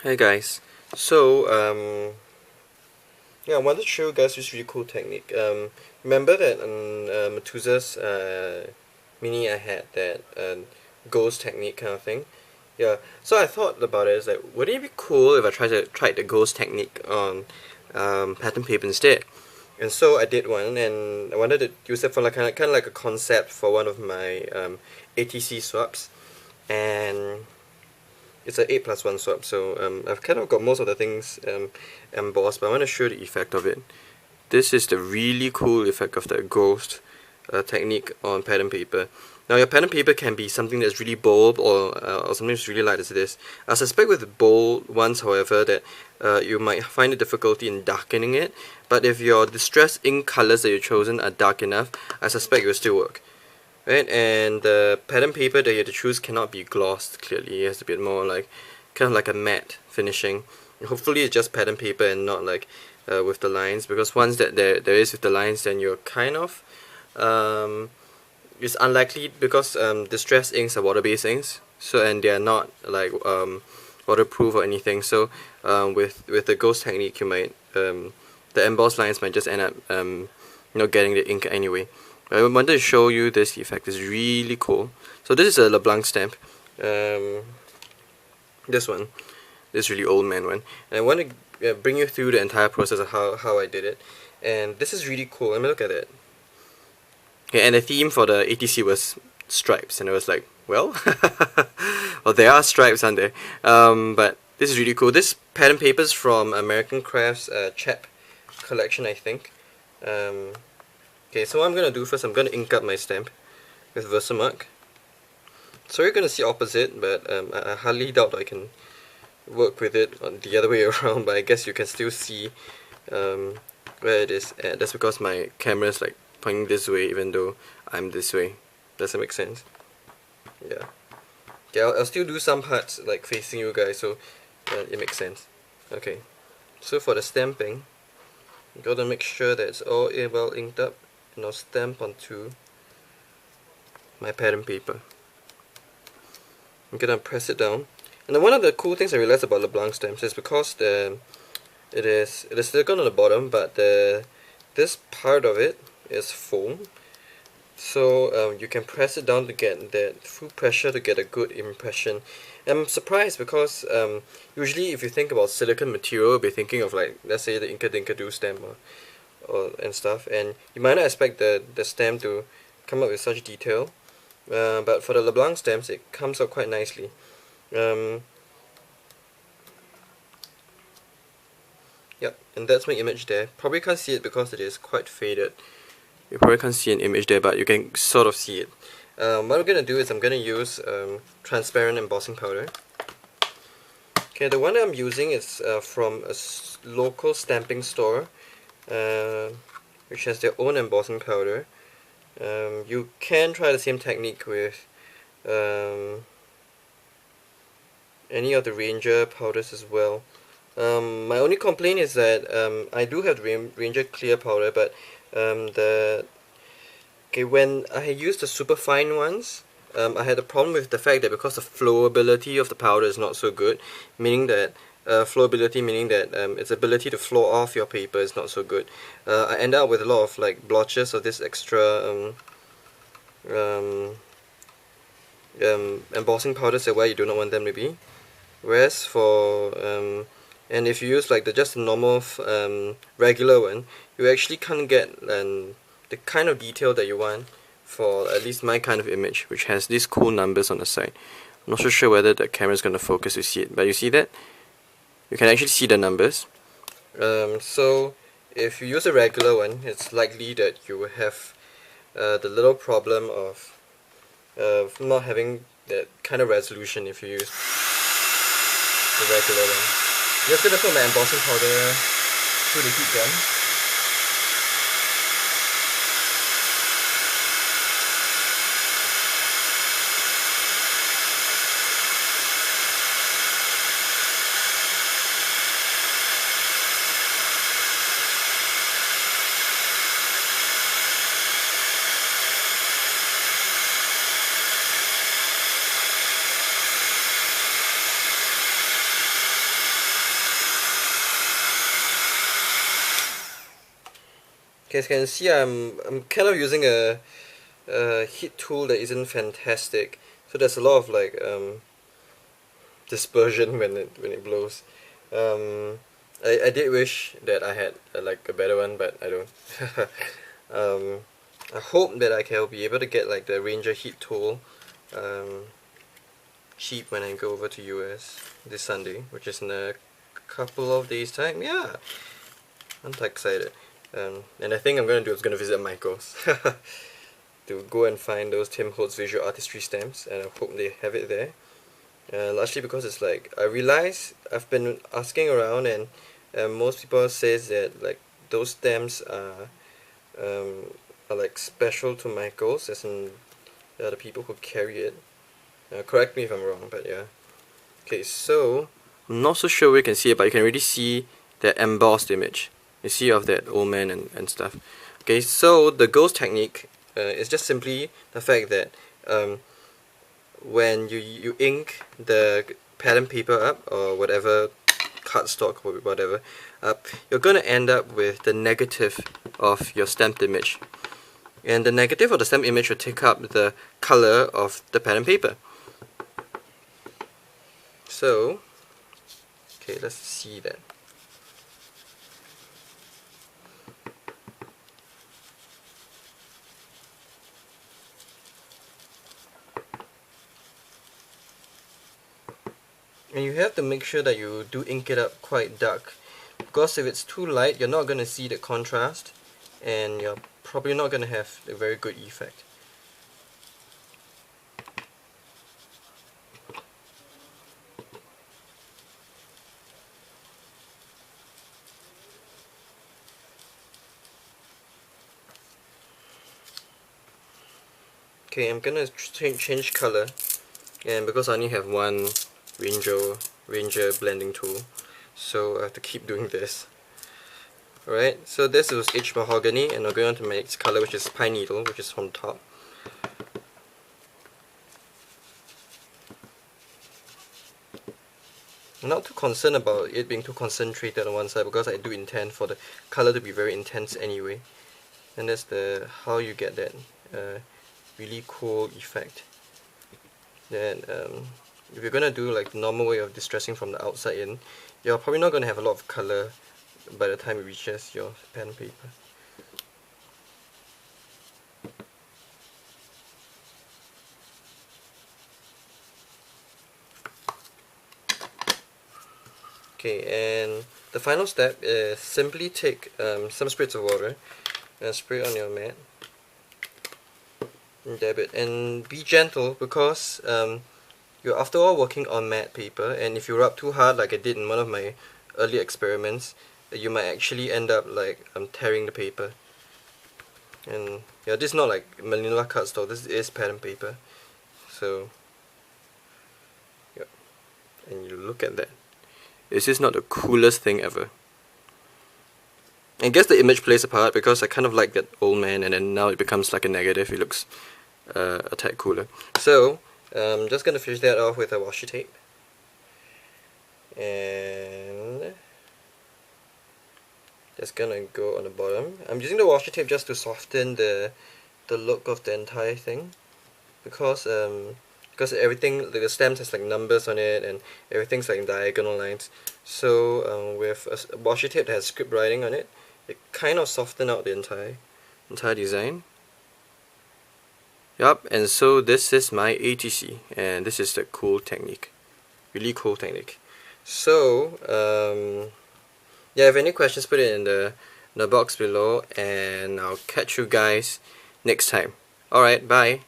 Hey guys, so yeah, I wanted to show you guys this really cool technique. Remember that on Matusa's mini I had that ghost technique kind of thing. Yeah, so I thought about it as like, wouldn't it be cool if I tried the ghost technique on pattern paper instead? And so I did one, and I wanted to use it for like kind of like a concept for one of my ATC swaps, and it's an 8+1 swap, so I've kind of got most of the things embossed, but I want to show the effect of it. This is the really cool effect of the ghost technique on pattern paper. Now your pattern paper can be something that's really bold or something that's really light as this. I suspect with the bold ones, however, that you might find a difficulty in darkening it, but if your distress ink colors that you've chosen are dark enough, I suspect it will still work. Right, and the pattern paper that you have to choose cannot be glossed clearly. It has to be more like kind of like a matte finishing. Hopefully it's just pattern paper and not like with the lines, because once that there is with the lines, then you're kind of it's unlikely, because distress inks are water-based inks, so and they are not like waterproof or anything. So with the ghost technique, you might the embossed lines might just end up getting the ink anyway. I wanted to show you this effect. It's really cool. So this is a LeBlanc stamp. This one, this really old man one. And I want to bring you through the entire process of how I did it. And this is really cool. Let me look at it. Okay, and the theme for the ATC was stripes, and I was like, well, well, there are stripes on there. But this is really cool. This pattern paper is from American Crafts Chap collection, I think. Okay, so what I'm going to do first, I'm going to ink up my stamp with Versamark. So you're going to see opposite, but I highly doubt I can work with it on the other way around, but I guess you can still see where it is at. That's because my camera is like pointing this way even though I'm this way. Does that make sense? Yeah. Okay, I'll still do some parts like facing you guys, so it makes sense. Okay, so for the stamping, you got to make sure that it's all well inked up. And I'll stamp onto my pattern paper. I'm gonna press it down. And then one of the cool things I realized about LeBlanc stamps is because it is silicone on the bottom, but this part of it is foam. So you can press it down to get that full pressure to get a good impression. I'm surprised because usually if you think about silicone material, you'll be thinking of like, let's say the Inka Dinka Do stamp and stuff, and you might not expect the stamp to come up with such detail, but for the LeBlanc stamps it comes out quite nicely. Yep, and that's my image there. Probably can't see it because it is quite faded. You probably can't see an image there, but you can sort of see it. What I'm going to do is I'm going to use transparent embossing powder. Okay, the one that I'm using is from a local stamping store, which has their own embossing powder. You can try the same technique with any of the Ranger powders as well. My only complaint is that I do have Ranger clear powder, but when I used the super fine ones, I had a problem with the fact that because the flowability of the powder is not so good, meaning that flowability meaning that its ability to flow off your paper is not so good. I end up with a lot of like blotches of this extra embossing powders where you do not want them to be. Whereas for and if you use like just the normal regular one, you actually can't get the kind of detail that you want for at least my kind of image, which has these cool numbers on the side. I'm not so sure whether the camera is going to focus to see it, but you see that? You can actually see the numbers. So if you use a regular one, it's likely that you will have the little problem of not having that kind of resolution if you use the regular one. I'm just going to put my embossing powder through the heat gun. Okay, as you can see, I'm kind of using a heat tool that isn't fantastic, so there's a lot of like dispersion when it blows. I did wish that I had like a better one, but I don't. um, I hope that I can be able to get like the Ranger heat tool cheap when I go over to US this Sunday, which is in a couple of days time. Yeah, I'm quite excited. And I think I'm gonna do is gonna visit Michael's to go and find those Tim Holtz visual artistry stamps, and I hope they have it there. Largely because it's like I realize I've been asking around, and most people says that like those stamps are like special to Michael's, as in the people who carry it. Correct me if I'm wrong, but yeah. Okay, so I'm not so sure we can see it, but you can really see that embossed image. You see of that old man and stuff. Okay, so the ghost technique is just simply the fact that when you ink the pattern paper up, or whatever cardstock or whatever up, you're gonna end up with the negative of your stamped image, and the negative of the stamped image will take up the color of the pattern paper. So, okay, let's see that. And you have to make sure that you do ink it up quite dark, because if it's too light, you're not going to see the contrast, and you're probably not going to have a very good effect. Okay, I'm gonna change color, and because I only have one Ranger blending tool, so I have to keep doing this. Alright, so this was H Mahogany, and we're going on to my next color, which is Pine Needle, which is on top. I'm not too concerned about it being too concentrated on one side, because I do intend for the color to be very intense anyway. And that's how you get that really cool effect. Then if you're gonna do like the normal way of distressing from the outside in, you're probably not gonna have a lot of color by the time it reaches your pen paper. Okay, and the final step is simply take some spritz of water and spray it on your mat and dab it, and be gentle, because you're after all working on matte paper, and if you rub too hard like I did in one of my early experiments, you might actually end up like tearing the paper. And yeah, this is not like manila cardstock, this is pattern paper. So yeah, and you look at that. Is this not the coolest thing ever? I guess the image plays a part, because I kind of like that old man, and then now it becomes like a negative. It looks a tad cooler. So I'm just gonna finish that off with a washi tape, and that's gonna go on the bottom. I'm using the washi tape just to soften the look of the entire thing, because everything, the stamps has like numbers on it, and everything's like in diagonal lines. So with a washi tape that has script writing on it, it kind of softened out the entire design. Yup, and so this is my ATC, and this is the cool technique. Really cool technique. So yeah, if any questions, put it in the box below, and I'll catch you guys next time. Alright, bye.